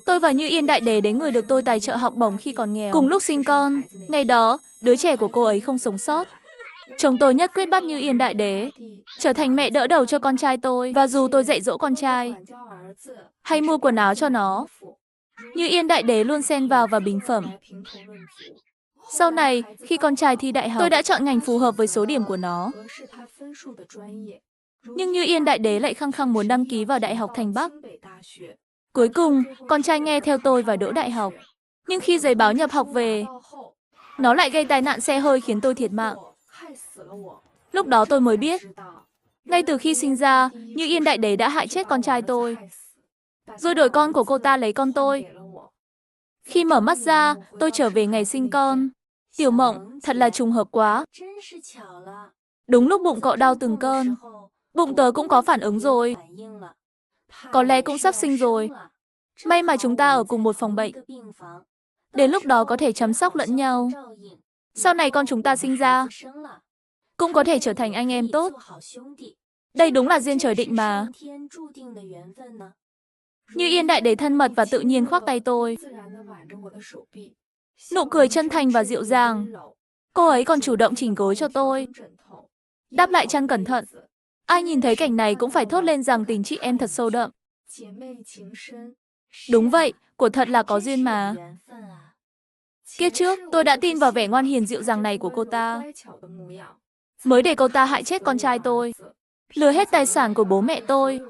Tôi và Như Yên Đại Đế đến người được tôi tài trợ học bổng khi còn nghèo. Cùng lúc sinh con, ngày đó, đứa trẻ của cô ấy không sống sót. Chồng tôi nhất quyết bắt Như Yên Đại Đế trở thành mẹ đỡ đầu cho con trai tôi. Và dù tôi dạy dỗ con trai hay mua quần áo cho nó, Như Yên Đại Đế luôn xen vào và bình phẩm. Sau này, khi con trai thi đại học, tôi đã chọn ngành phù hợp với số điểm của nó. Nhưng Như Yên Đại Đế lại khăng khăng muốn đăng ký vào Đại học Thành Bắc. Cuối cùng, con trai nghe theo tôi và đỗ đại học. Nhưng khi giấy báo nhập học về, nó lại gây tai nạn xe hơi khiến tôi thiệt mạng. Lúc đó tôi mới biết, ngay từ khi sinh ra, Như Yên Đại Đế đã hại chết con trai tôi. Rồi đổi con của cô ta lấy con tôi. Khi mở mắt ra, tôi trở về ngày sinh con. Tiểu Mộng, thật là trùng hợp quá. Đúng lúc bụng cậu đau từng cơn, bụng tớ cũng có phản ứng rồi. Có lẽ cũng sắp sinh rồi. May mà chúng ta ở cùng một phòng bệnh. Đến lúc đó có thể chăm sóc lẫn nhau. Sau này con chúng ta sinh ra, cũng có thể trở thành anh em tốt. Đây đúng là duyên trời định mà. Như Yên Đại Đế thân mật và tự nhiên khoác tay tôi. Nụ cười chân thành và dịu dàng. Cô ấy còn chủ động chỉnh gối cho tôi, đắp lại chăn cẩn thận. Ai nhìn thấy cảnh này cũng phải thốt lên rằng tình chị em thật sâu đậm. Đúng vậy, của thật là có duyên mà. Kiếp trước, tôi đã tin vào vẻ ngoan hiền dịu dàng này của cô ta. Mới để cô ta hại chết con trai tôi, lừa hết tài sản của bố mẹ tôi,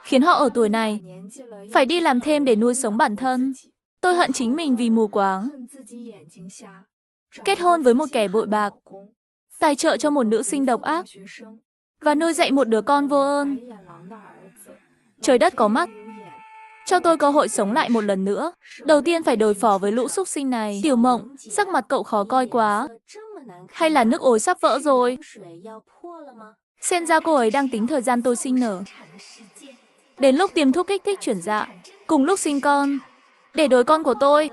khiến họ ở tuổi này phải đi làm thêm để nuôi sống bản thân. Tôi hận chính mình vì mù quáng. Kết hôn với một kẻ bội bạc, tài trợ cho một nữ sinh độc ác, và nuôi dạy một đứa con vô ơn. Trời đất có mắt, cho tôi cơ hội sống lại một lần nữa. Đầu tiên phải đối phó với lũ súc sinh này. Tiểu Mộng, sắc mặt cậu khó coi quá. Hay là nước ối sắp vỡ rồi? Xem ra cô ấy đang tính thời gian tôi sinh nở. Đến lúc tiêm thuốc kích thích chuyển dạ, cùng lúc sinh con, để đổi con của tôi.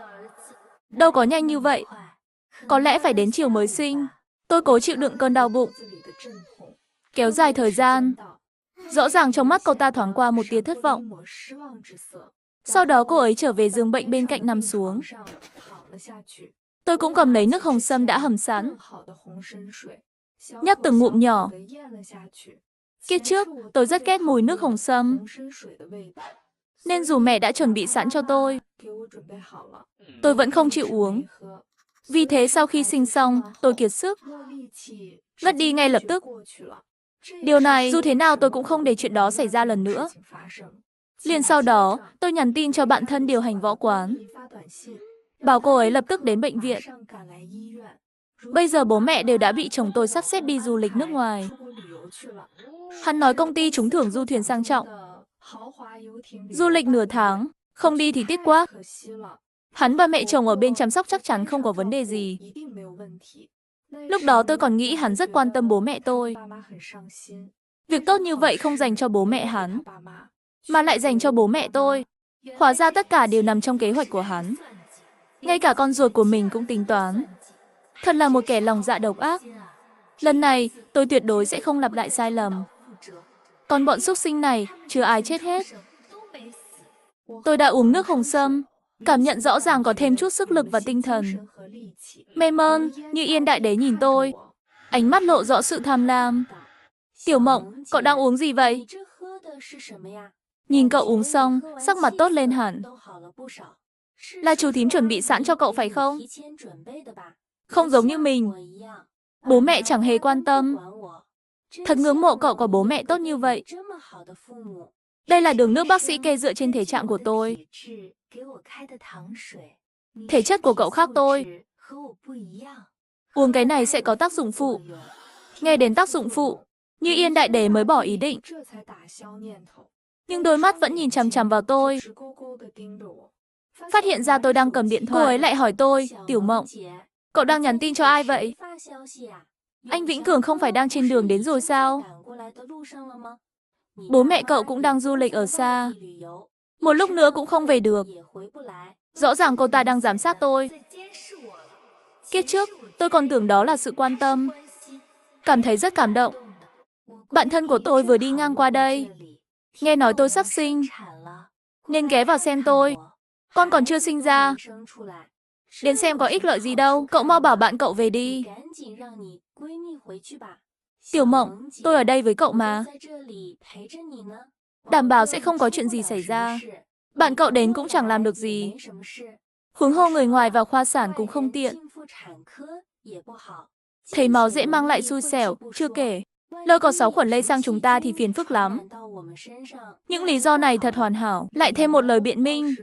Đâu có nhanh như vậy. Có lẽ phải đến chiều mới sinh. Tôi cố chịu đựng cơn đau bụng. Kéo dài thời gian. Rõ ràng trong mắt cậu ta thoáng qua một tia thất vọng. Sau đó cô ấy trở về giường bệnh bên cạnh nằm xuống. Tôi cũng cầm lấy nước hồng sâm đã hầm sẵn, nhấp từng ngụm nhỏ. Kiếp trước, tôi rất ghét mùi nước hồng sâm, nên dù mẹ đã chuẩn bị sẵn cho tôi vẫn không chịu uống. Vì thế sau khi sinh xong, tôi kiệt sức, ngất đi ngay lập tức. Điều này, dù thế nào tôi cũng không để chuyện đó xảy ra lần nữa. Liền sau đó, tôi nhắn tin cho bạn thân điều hành võ quán, bảo cô ấy lập tức đến bệnh viện. Bây giờ bố mẹ đều đã bị chồng tôi sắp xếp đi du lịch nước ngoài. Hắn nói công ty trúng thưởng du thuyền sang trọng. Du lịch nửa tháng, không đi thì tiếc quá. Hắn và mẹ chồng ở bên chăm sóc chắc chắn không có vấn đề gì. Lúc đó tôi còn nghĩ hắn rất quan tâm bố mẹ tôi. Việc tốt như vậy không dành cho bố mẹ hắn, mà lại dành cho bố mẹ tôi. Hóa ra tất cả đều nằm trong kế hoạch của hắn. Ngay cả con ruột của mình cũng tính toán. Thật là một kẻ lòng dạ độc ác. Lần này, tôi tuyệt đối sẽ không lặp lại sai lầm. Còn bọn súc sinh này, chưa ai chết hết. Tôi đã uống nước hồng sâm, cảm nhận rõ ràng có thêm chút sức lực và tinh thần. Mê mơn, Như Yên Đại Đế nhìn tôi, ánh mắt lộ rõ sự tham lam. Tiểu Mộng, cậu đang uống gì vậy? Nhìn cậu uống xong, sắc mặt tốt lên hẳn. Là chú thím chuẩn bị sẵn cho cậu phải không? Không giống như mình. Bố mẹ chẳng hề quan tâm. Thật ngưỡng mộ cậu có bố mẹ tốt như vậy. Đây là đường nước bác sĩ kê dựa trên thể trạng của tôi. Thể chất của cậu khác tôi. Uống cái này sẽ có tác dụng phụ. Nghe đến tác dụng phụ, Như Yên Đại Đế mới bỏ ý định. Nhưng đôi mắt vẫn nhìn chằm chằm vào tôi. Phát hiện ra tôi đang cầm điện thoại, cô ấy lại hỏi tôi, Tiểu Mộng, cậu đang nhắn tin cho ai vậy? Anh Vĩnh Cường không phải đang trên đường đến rồi sao? Bố mẹ cậu cũng đang du lịch ở xa. Một lúc nữa cũng không về được. Rõ ràng cô ta đang giám sát tôi. Kiếp trước, tôi còn tưởng đó là sự quan tâm. Cảm thấy rất cảm động. Bạn thân của tôi vừa đi ngang qua đây. Nghe nói tôi sắp sinh. nên ghé vào xem tôi. Con còn chưa sinh ra. Đến xem có ích lợi gì đâu, cậu mau bảo bạn cậu về đi. Tiểu Mộng, tôi ở đây với cậu mà. Đảm bảo sẽ không có chuyện gì xảy ra. Bạn cậu đến cũng chẳng làm được gì. Huống hồ người ngoài vào khoa sản cũng không tiện. Thấy máu dễ mang lại xui xẻo, chưa kể. Lỡ có sáu khuẩn lây sang chúng ta thì phiền phức lắm. Những lý do này thật hoàn hảo, lại thêm một lời biện minh.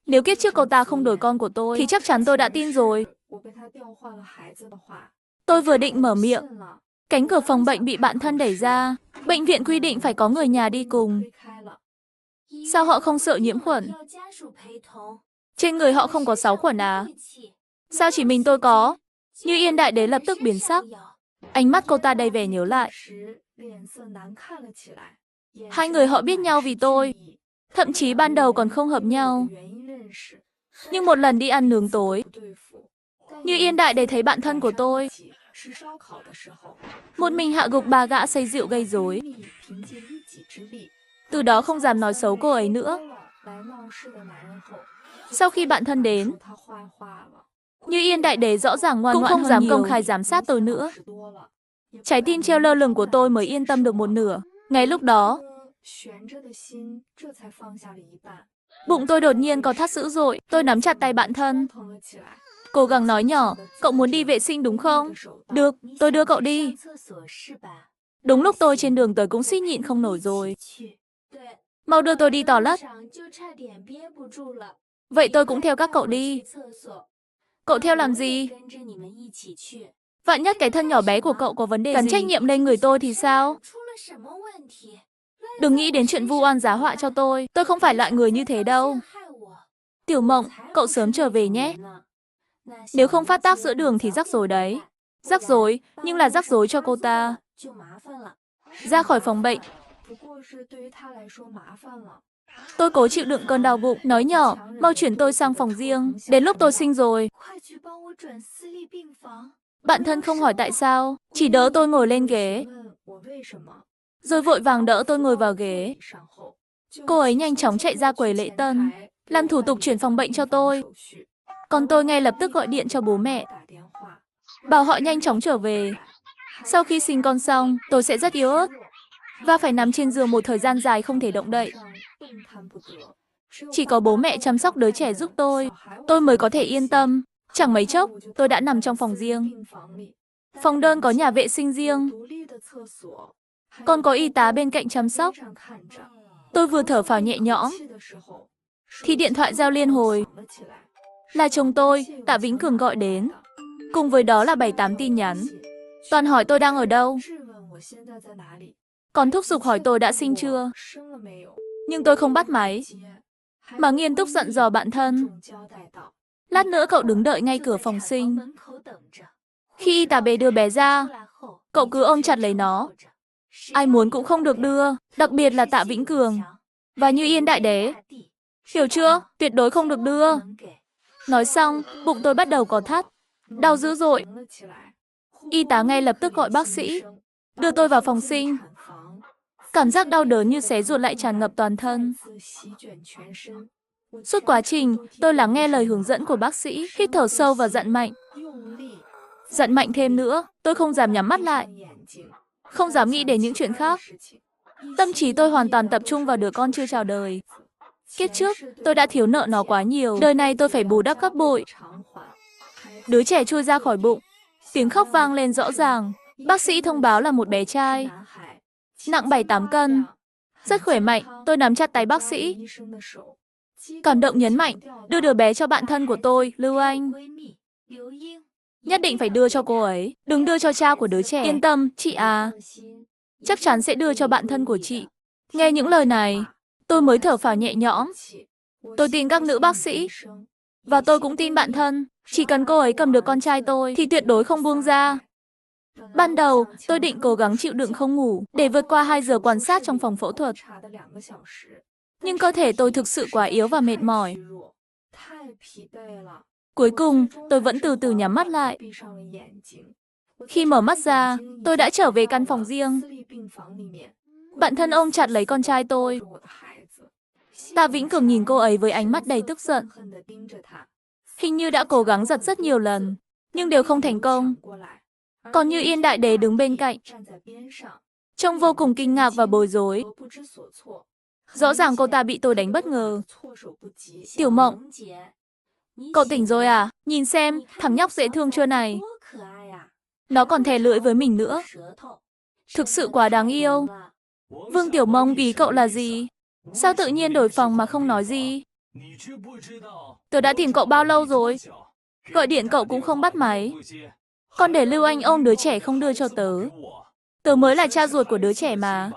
Nếu kiếp trước cậu ta không đổi con của tôi, thì chắc chắn tôi đã tin rồi. Tôi vừa định mở miệng. Cánh cửa phòng bệnh bị bạn thân đẩy ra. Bệnh viện quy định phải có người nhà đi cùng. Sao họ không sợ nhiễm khuẩn? Trên người họ không có sáu khuẩn à? Sao chỉ mình tôi có? Như Yên Đại Đế lập tức biến sắc. Ánh mắt cô ta đầy vẻ nhớ lại. Hai người họ biết nhau vì tôi. Thậm chí ban đầu còn không hợp nhau. Nhưng một lần đi ăn nướng tối, Như Yên Đại Đế thấy bạn thân của tôi. Một mình hạ gục bà gã say rượu gây rối. Từ đó không dám nói xấu cô ấy nữa. Sau khi bạn thân đến, Như Yên Đại Đế rõ ràng ngoan ngoãn hơn nhiều, cũng không dám công khai giám sát tôi nữa. Trái tim treo lơ lửng của tôi mới yên tâm được một nửa. Ngay lúc đó, bụng tôi đột nhiên có thắt dữ dội. Tôi nắm chặt tay bạn thân, cố gắng nói nhỏ, cậu muốn đi vệ sinh đúng không? Được, tôi đưa cậu đi. Đúng lúc tôi trên đường tới cũng suýt nhịn không nổi rồi. Mau đưa tôi đi toilet. Vậy tôi cũng theo các cậu đi. Cậu theo làm gì? Vạn nhất cái thân nhỏ bé của cậu có vấn đề gắn trách nhiệm lên người tôi thì sao? Đừng nghĩ đến chuyện vu oan giá họa cho tôi không phải loại người như thế đâu. Tiểu Mộng, cậu sớm trở về nhé. Nếu không phát tác giữa đường thì rắc rối đấy. Rắc rối, nhưng là rắc rối cho cô ta. Ra khỏi phòng bệnh, tôi cố chịu đựng cơn đau bụng, nói nhỏ, mau chuyển tôi sang phòng riêng, đến lúc tôi sinh rồi. Bạn thân không hỏi tại sao, chỉ đỡ tôi ngồi lên ghế, rồi vội vàng đỡ tôi ngồi vào ghế. Cô ấy nhanh chóng chạy ra quầy lễ tân, làm thủ tục chuyển phòng bệnh cho tôi. Còn tôi ngay lập tức gọi điện cho bố mẹ, bảo họ nhanh chóng trở về. Sau khi sinh con xong, tôi sẽ rất yếu ớt và phải nằm trên giường một thời gian dài không thể động đậy. Chỉ có bố mẹ chăm sóc đứa trẻ giúp tôi mới có thể yên tâm. Chẳng mấy chốc, tôi đã nằm trong phòng riêng. Phòng đơn có nhà vệ sinh riêng, còn có y tá bên cạnh chăm sóc. Tôi vừa thở phào nhẹ nhõm, thì điện thoại reo liên hồi. Là chồng tôi, Tạ Vĩnh Cường gọi đến. Cùng với đó là 7-8 tin nhắn. Toàn hỏi tôi đang ở đâu. Còn thúc giục hỏi tôi đã sinh chưa. Nhưng tôi không bắt máy, mà nghiêm túc dặn dò bạn thân. Lát nữa cậu đứng đợi ngay cửa phòng sinh. Khi y tá bé đưa bé ra, cậu cứ ôm chặt lấy nó. Ai muốn cũng không được đưa, đặc biệt là Tạ Vĩnh Cường và Như Yên Đại Đế. Hiểu chưa? Tuyệt đối không được đưa. Nói xong, bụng tôi bắt đầu có thắt, đau dữ dội. Y tá ngay lập tức gọi bác sĩ, đưa tôi vào phòng sinh. Cảm giác đau đớn như xé ruột lại tràn ngập toàn thân. Suốt quá trình, tôi lắng nghe lời hướng dẫn của bác sĩ, hít thở sâu và dặn mạnh. Dặn mạnh thêm nữa, tôi không dám nhắm mắt lại, không dám nghĩ đến những chuyện khác. Tâm trí tôi hoàn toàn tập trung vào đứa con chưa chào đời. Kiếp trước, tôi đã thiếu nợ nó quá nhiều, đời này tôi phải bù đắp gấp bội. Đứa trẻ chui ra khỏi bụng, tiếng khóc vang lên rõ ràng. Bác sĩ thông báo là một bé trai, nặng 7-8 cân, rất khỏe mạnh. Tôi nắm chặt tay bác sĩ, cảm động nhấn mạnh, đưa đứa bé cho bạn thân của tôi, Lưu Anh. Nhất định phải đưa cho cô ấy, đừng đưa cho cha của đứa trẻ. Yên tâm, chị à. Chắc chắn sẽ đưa cho bạn thân của chị. Nghe những lời này, tôi mới thở phào nhẹ nhõm. Tôi tin các nữ bác sĩ, và tôi cũng tin bạn thân. Chỉ cần cô ấy cầm được con trai tôi, thì tuyệt đối không buông ra. Ban đầu, tôi định cố gắng chịu đựng không ngủ, để vượt qua 2 giờ quan sát trong phòng phẫu thuật. Nhưng cơ thể tôi thực sự quá yếu và mệt mỏi. Cuối cùng, tôi vẫn từ từ nhắm mắt lại. Khi mở mắt ra, tôi đã trở về căn phòng riêng. Bạn thân ôm chặt lấy con trai tôi. Ta vĩnh cửu nhìn cô ấy với ánh mắt đầy tức giận. Hình như đã cố gắng giật rất nhiều lần, nhưng đều không thành công. Còn Như Yên đại đế đứng bên cạnh, trông vô cùng kinh ngạc và bối rối. Rõ ràng cô ta bị tôi đánh bất ngờ. Tiểu Mộng, cậu tỉnh rồi à? Nhìn xem, thằng nhóc dễ thương chưa này. Nó còn thè lưỡi với mình nữa. Thực sự quá đáng yêu. Vương Tiểu Mông, ý cậu là gì? Sao tự nhiên đổi phòng mà không nói gì? Tớ đã tìm cậu bao lâu rồi? Gọi điện cậu cũng không bắt máy. Còn để Lưu Anh ôm đứa trẻ không đưa cho tớ. Tớ mới là cha ruột của đứa trẻ mà.